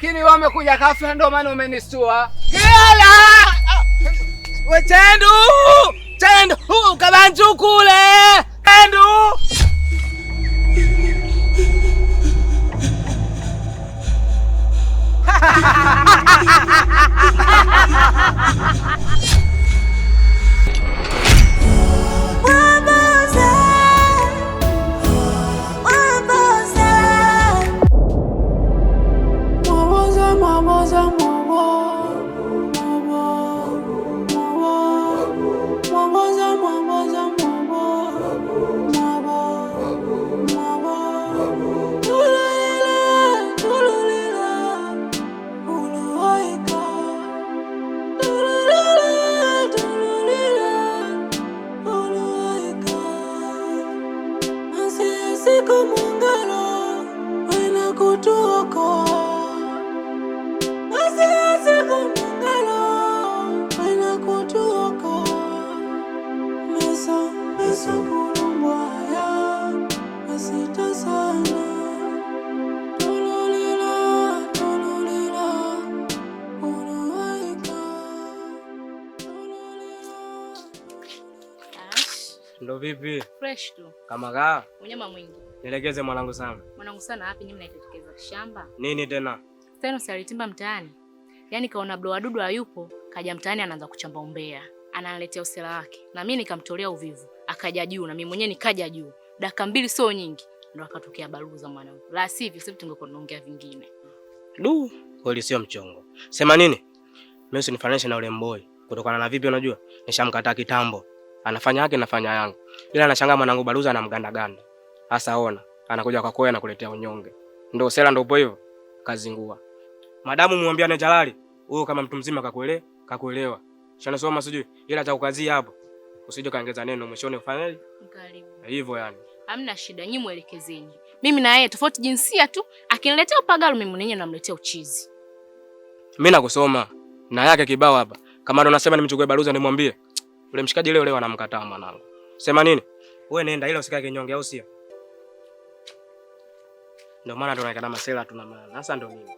lakini wamekuja ghafla ndio maana umenistua. Kiala! We Tendu, ukabanju kule. Tendu! Ndo vipi? Fresh tu. Kama kaa? Unyama mwingi. Nilegeze mwanangu sana. Mwanangu sana wapi nyinyi mnaitekeleza shamba? Nini tena? Tena si alitimba mtaani. Yaani kaona blo wadudu hayupo, kaja mtaani anaanza kuchamba umbea. Ananiletea usela wake. Na mimi nikamtolea uvivu. Akaja juu na mimi mwenyewe nikaja juu. Dakika 2 sio nyingi. Ndo akatokea baruza mwanangu. La sivyo sisi tungekuwa tunaongea vingine. Du, kweli sio mchongo. Sema nini? Mimi usinifananishe na ule mboi. Kutokana na vipi unajua? Nishamkataa kitambo. Anafanya yake nafanya yangu. Ila anashangaa mwanangu baruza na mganda ganda. Sasa ona, anakuja kwa koe na kuletea unyonge. Ndio sela ndio upo hivyo. Kazingua. Madamu muambiane Jalali, huyo kama mtu mzima kakuelewa. Shanasoma sijui, ila cha ukazia hapo. Usije kaongeza neno mwishoni ufanyaje? Mkaribu. Hivyo yani. Hamna shida, nyinyi muelekezeni. Mimi na yeye tofauti jinsia tu, akiniletea upagalo mimi mwenyewe namletea uchizi. Mimi nakusoma na yake kibao hapa. Kama ndo nasema nimchukue baruza nimwambie. Ule mshikaji leo anamkataa mwanangu. Sema nini? Wewe nenda ila usikae kinyonge au sio? Ndio maana tunaikana masela tuna maana. Sasa ndio nini?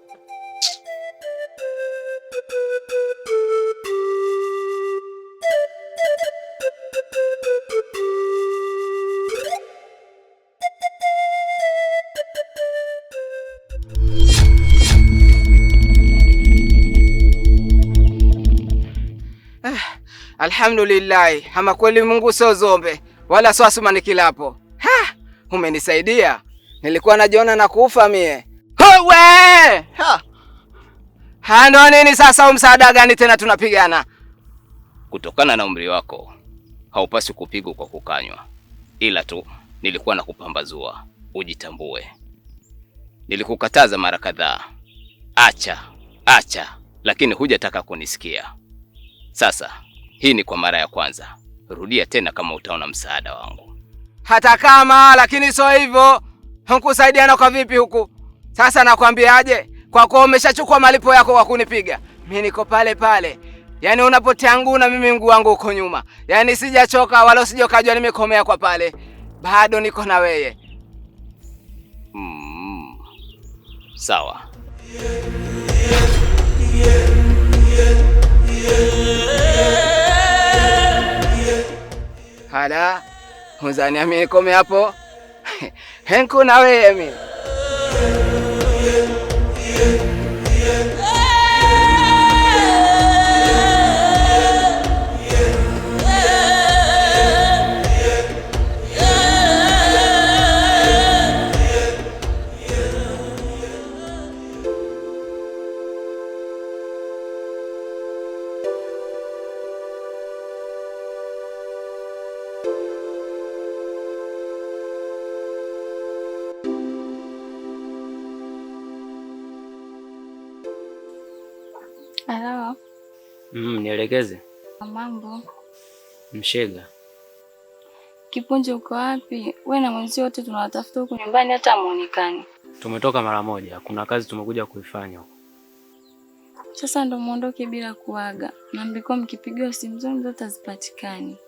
Alhamdulillah, ama kweli Mungu sio zombe wala sio asuma nikilapo. Ha! Umenisaidia. Nilikuwa najiona na kufa mie. Wewe! Ha! Ndo nini sasa msaada gani tena tunapigana? Kutokana na umri wako, haupaswi kupigwa kwa kukanywa. Ila tu nilikuwa nakupambazua, ujitambue. Nilikukataza mara kadhaa. Acha, lakini hujataka kunisikia. Sasa, hii ni kwa mara ya kwanza. Rudia tena kama utaona msaada wangu. Hata kama, lakini sio hivyo. Hukusaidiana kwa vipi huku? Sasa nakwambiaje? Kwa kuwa umeshachukua malipo yako kwa kunipiga. Mimi niko pale pale. Yaani unapotea nguu na mimi mguu wangu uko nyuma. Yaani sijachoka wala sijokajua nimekomea kwa pale. Bado niko na wewe. Sawa. Hala, uzani mimi nikome hapo? Henku na wewe mimi. Halo. Nielekeze. Mambo. Mshega. Kipunje uko wapi? Wewe na mwenzio wote tunawatafuta huko nyumbani hata muonekani. Tumetoka mara moja. Kuna kazi tumekuja kuifanya huko. Sasa ndo muondoke bila kuaga. Na mlikuwa mkipigiwa simu zenu zote hazipatikani.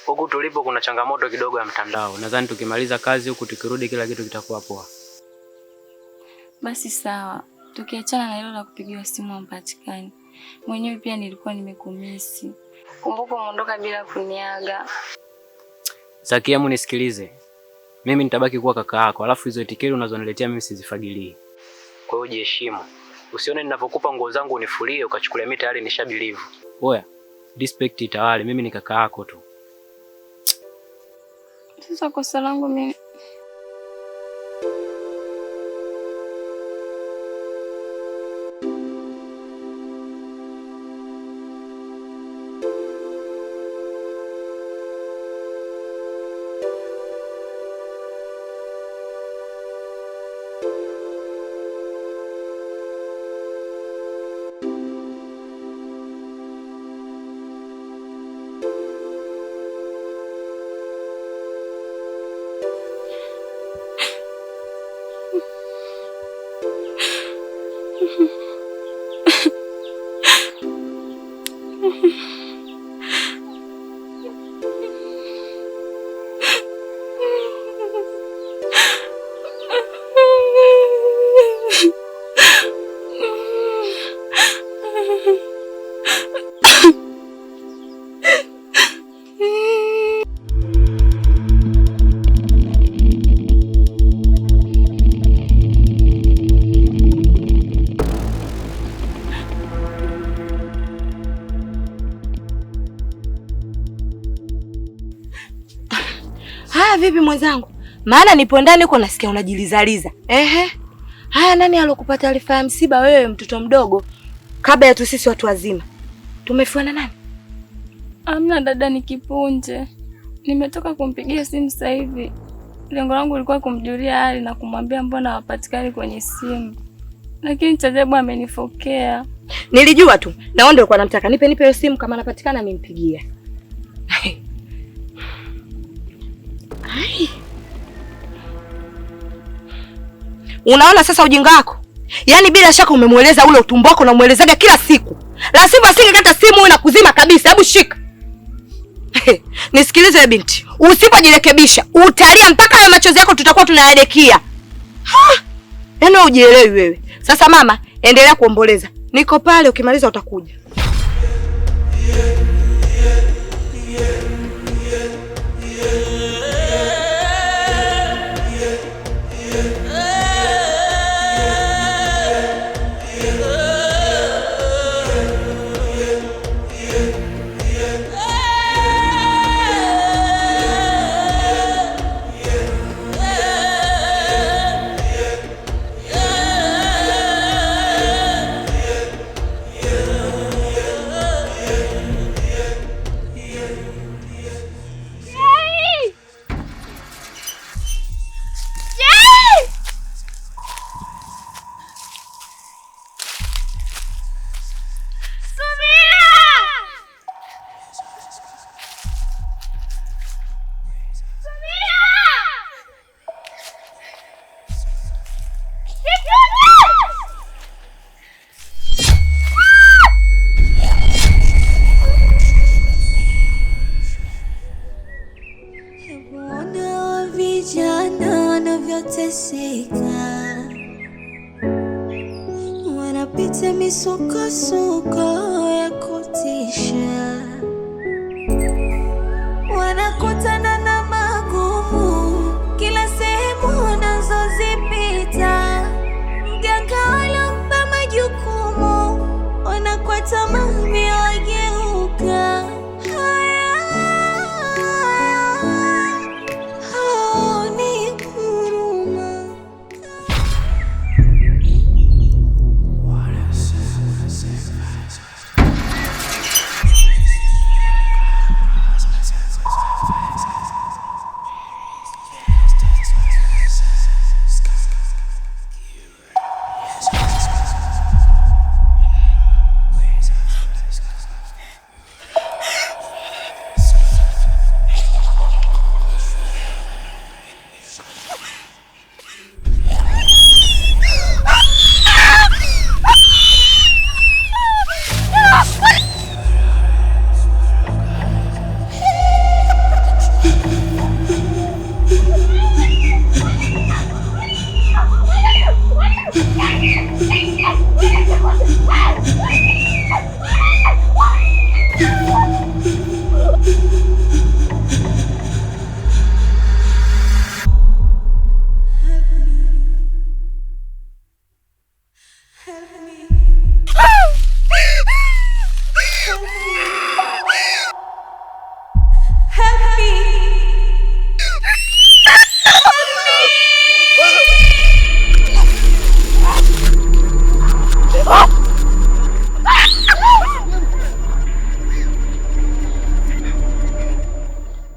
Huku tulipo kuna changamoto kidogo ya mtandao. Nadhani tukimaliza kazi huku tukirudi kila kitu kitakuwa poa. Basi sawa. tukiachana na hilo la kupigiwa simu hampatikani. Mwenyewe pia nilikuwa nimekumisi. Kumbuka umeondoka bila kuniaga. Zakia, nisikilize. Mimi nitabaki kuwa kaka yako, alafu hizo etiketi unazoniletea mimi sizifagilii. Kwa hiyo jiheshimu. Usione ninavyokupa nguo zangu unifulie ukachukulia mimi tayari nishabelieve. Oya, respect itawale, mimi ni kaka yako tu. Sasa kosa langu mimi. Vipi mwenzangu? Maana nipo ndani huko nasikia unajilizaliza. Ehe. Haya, nani alokupa taarifa ya msiba wewe mtoto mdogo kabla ya sisi watu wazima? Tumefiwa na nani? Amna dada, ni Kipunje. Nimetoka kumpigia simu sasa hivi. Lengo langu lilikuwa kumjulia hali na kumwambia mbona hapatikani kwenye simu. Lakini Chajabu amenifokea. Nilijua tu. Na ndio alikuwa anamtaka. Nipe hiyo simu, kama anapatikana nimpigie. Unaona sasa ujinga wako? Yaani bila shaka umemueleza ule utumbo wako na umuelezaga kila siku. La sivyo asingekata simu na kuzima kabisa. Hebu shika. Nisikilize binti. Usipojirekebisha utalia mpaka hayo machozi yako tutakuwa tunayadekia. Yaani ujielewi wewe. Sasa mama, endelea kuomboleza. Niko pale, ukimaliza utakuja. Wanapita misukosuko ya kutisha, wanakutana na magumu kila sehemu wanazozipita. Mganga walompa majukumu wanakuwa tamami wageuka.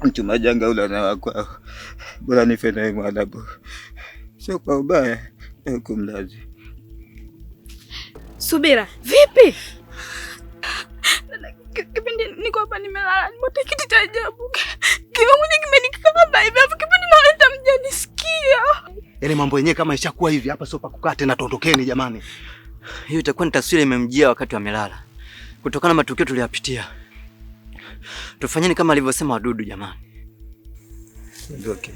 Mchuma janga ula na wako. Bora nife naye mwadabu. Sio kwa ubaya kumlazi. Subira, vipi? Kipindi niko hapa nimelala, nimeota kitu cha ajabu. Kimoja kimenikaba hivi, afu kipindi naota mjanisikia. Yaani mambo yenyewe kama ishakuwa hivi hapa sio pa kukaa tena, tuondokeni jamani. Hiyo itakuwa ni taswira imemjia wakati amelala. Kutokana na matukio tuliyopitia. Tufanyeni kama alivyosema Wadudu jamani. Okay.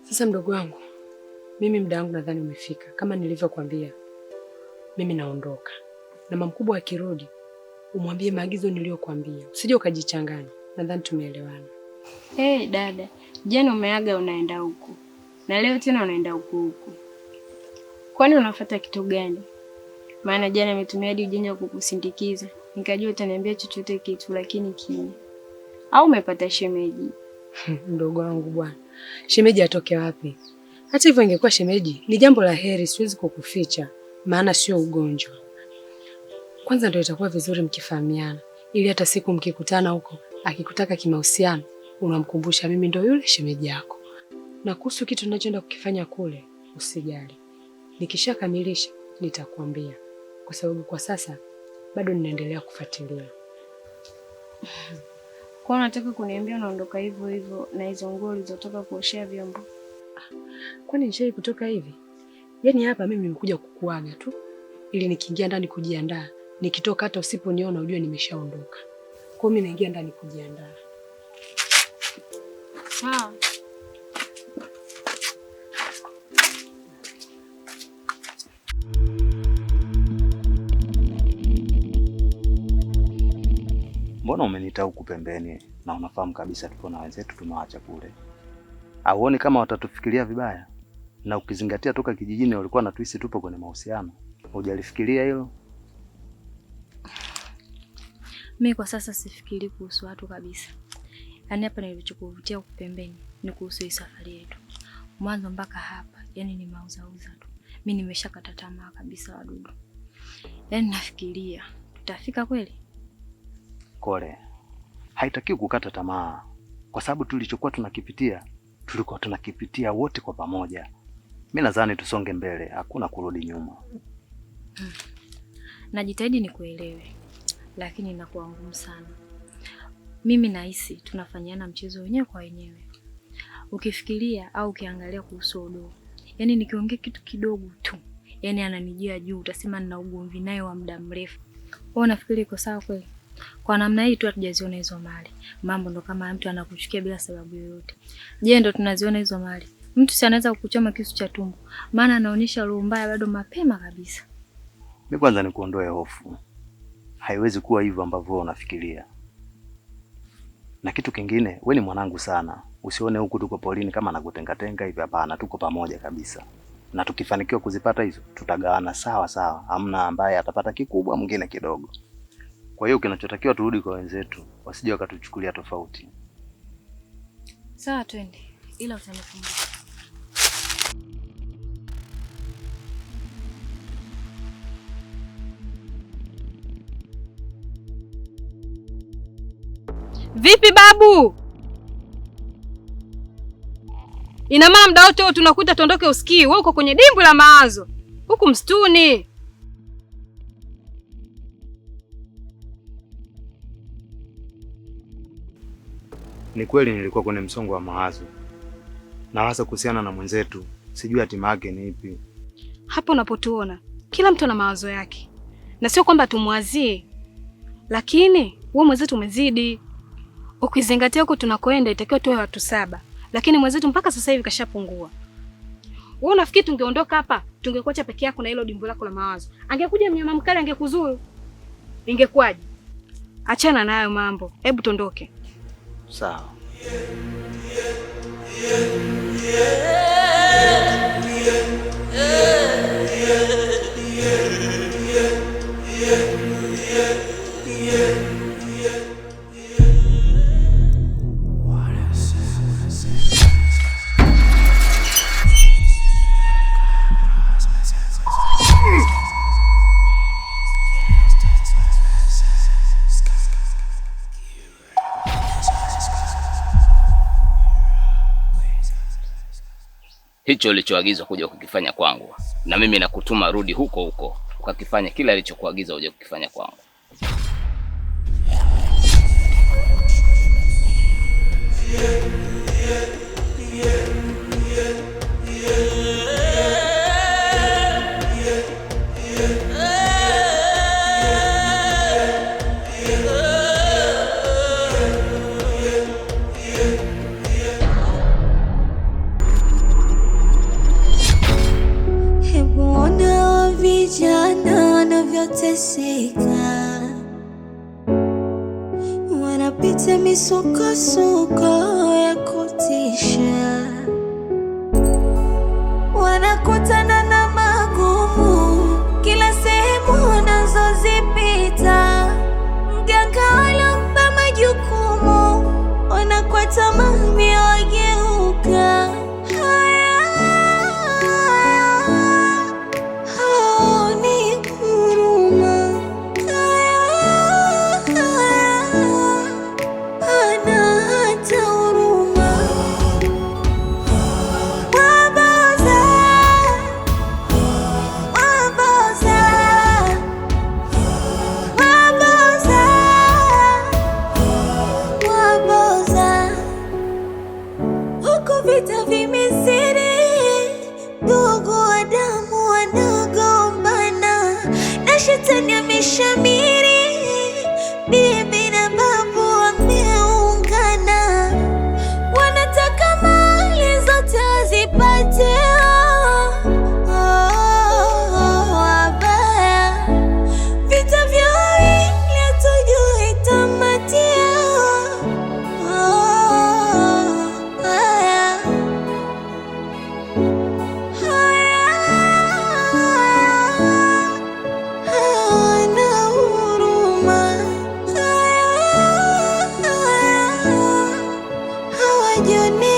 Sasa mdogo wangu, mimi muda wangu nadhani umefika. Kama nilivyokuambia, mimi naondoka. Na mama mkubwa akirudi, umwambie maagizo niliyokuambia. Usije ukajichanganya. Nadhani tumeelewana. Hey, dada, jana umeaga unaenda huku. Na leo tena unaenda huku. Kwani unafuata kitu gani? Maana jana ametumia hadi ujanja kukusindikiza. Nikajua utaniambia chochote kitu lakini kimya. Au umepata shemeji? Mdogo wangu bwana. Shemeji atoke wapi? Hata hivyo ingekuwa shemeji, ni jambo la heri, siwezi kukuficha, maana sio ugonjwa. Kwanza ndio itakuwa vizuri mkifahamiana, ili hata siku mkikutana huko, akikutaka kimahusiano, unamkumbusha mimi ndio yule shemeji yako. Na kuhusu kitu ninachoenda kukifanya kule, usijali. Nikishakamilisha nitakwambia, kwa sababu kwa sasa bado ninaendelea kufuatilia. Kwa unataka kuniambia unaondoka hivyo hivyo na hizo nguo ulizotoka kuoshea vyombo? Kwani nishai kutoka hivi? Yaani hapa mimi nimekuja kukuaga tu, ili nikiingia ndani kujiandaa. Nikitoka hata usiponiona ujue nimeshaondoka. Kwa mimi naingia ndani kujiandaa. Sawa. Mbona umeniita huku pembeni na unafahamu kabisa tuko na wenzetu tumewaacha kule? Auoni kama watatufikiria vibaya? Na ukizingatia toka kijijini walikuwa natuhisi tupo kwenye mahusiano. Hujalifikiria hilo? Mimi kwa sasa sifikiri kuhusu watu kabisa. Yaani hapa nilichokuvutia huku pembeni ni kuhusu hii safari yetu. Mwanzo mpaka hapa, yaani ni mauzauza tu. Mimi nimeshakata tamaa kabisa Wadudu. Yaani nafikiria tutafika kweli? Kole, haitakiwi kukata tamaa, kwa sababu tulichokuwa tulikuwa tunakipitia wote kwa pamoja. Mimi nadhani tusonge mbele, hakuna kurudi nyuma. Najitahidi nikuelewe, lakini inakuwa ngumu sana. Mimi nahisi tunafanyana mchezo wenyewe kwa wenyewe. Ukifikiria au ukiangalia kuhusu Odo, yaani nikiongea kitu kidogo tu, yaani ananijia juu, utasema nina ugomvi naye wa muda mrefu. Wewe unafikiri iko sawa kweli? Kwa namna hii tu hatujaziona hizo mali. Mambo ndo kama mtu anakuchukia bila sababu yoyote. Je, ndo tunaziona hizo mali? Mtu si anaweza kukuchoma kisu cha tumbo. Maana anaonyesha roho mbaya bado mapema kabisa. Mimi kwanza nikuondoe hofu. Haiwezi kuwa hivyo ambavyo unafikiria. Na kitu kingine, wewe ni mwanangu sana. Usione huku tuko polini kama nakutenga hivi, hapana, tuko pamoja kabisa. Na tukifanikiwa kuzipata hizo, tutagawana sawa sawa. Hamna ambaye atapata kikubwa mwingine kidogo. Kwa hiyo kinachotakiwa turudi kwa wenzetu, wasije wakatuchukulia tofauti. Sawa, twende. Ila utanikumbuka. Vipi babu? Ina maana muda wote tunakuita tuondoke usikii, wewe uko kwenye dimbwi la mawazo. Huku msituni. Ni kweli nilikuwa kwenye msongo wa mawazo, na hasa kuhusiana na mwenzetu, sijui hatima yake ni ipi. Hapo unapotuona kila mtu ana mawazo yake, na sio kwamba tumwazie, lakini wewe mwenzetu umezidi. Ukizingatia huko tunakoenda itakiwa tuwe watu 7, lakini mwenzetu mpaka sasa hivi kashapungua. Wewe unafikiri tungeondoka hapa tungekuacha peke yako na hilo dimbo lako la mawazo? Angekuja mnyama mkali angekuzuru, ingekuwaje? Achana nayo mambo, hebu tondoke. Sawa. Hicho ulichoagizwa kuja kukifanya kwangu, na mimi nakutuma rudi huko huko ukakifanya kila alichokuagiza uje kukifanya kwangu. Vijana wanavyoteseka, wanapita misukosuko ya kutisha, wanakutana na magumu kila sehemu wanazozipita. Mganga walompa majukumu wanakwata mami wageuka. Vita vimezidi, ndugu wa damu wanagombana, na shetani ameshamiri, bibi na babu wameungana, wanataka mali zote wazipate. Wabaya, vita vya wawili hatujui tamatia. Your name.